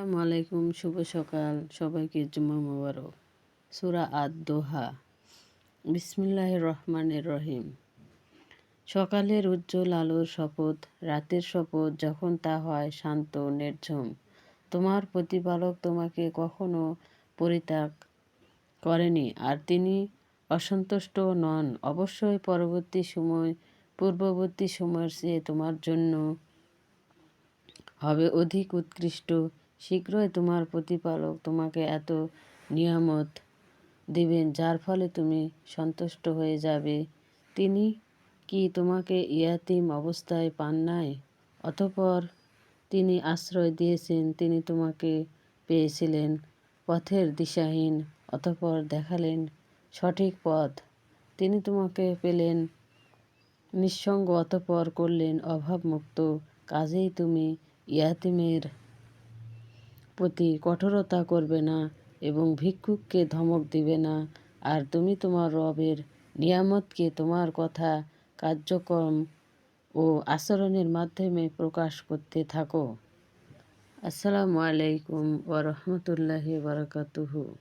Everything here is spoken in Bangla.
আসসালামু আলাইকুম, শুভ সকাল। সবাইকে জুমা মোবারক। সূরা আদ-দোহা। বিসমিল্লাহির রহমানির রহিম। সকালের উজ্জ্বল আলোর শপথ, রাতের শপথ, যখন তা হয় শান্ত নির্ঝুম। তোমার প্রতিপালক তোমাকে কখনো পরিত্যাগ করেনি, আর তিনি অসন্তুষ্ট নন। অবশ্যই পূর্ববর্তী সময়ের চেয়ে তোমার জন্য হবে অধিক উৎকৃষ্ট। শীঘ্রই তোমার প্রতিপালক তোমাকে এত নিয়ামত দিবেন যার ফলে তুমি সন্তুষ্ট হয়ে যাবে। তিনি কি তোমাকে ইয়াতীম অবস্থায় পান নাই? অতঃপর তিনি আশ্রয় দিয়েছেন। তিনি তোমাকে পেয়েছিলেন পথের দিশাহীন, অতঃপর দেখালেন সঠিক পথ। তিনি তোমাকে পেলেন নিঃসঙ্গ, অতঃপর করলেন অভাবমুক্ত। কাজেই তুমি ইয়াতীমের প্রতি কঠোরতা করবে না এবং ভিক্ষুককে ধমক দিবে না। আর তুমি তোমার রবের নিয়ামতকে তোমার কথা, কার্যক্রম ও আচরণের মাধ্যমে প্রকাশ করতে থাকো। আসসালামু আলাইকুম ওয়া রাহমাতুল্লাহি ওয়া বারাকাতুহু।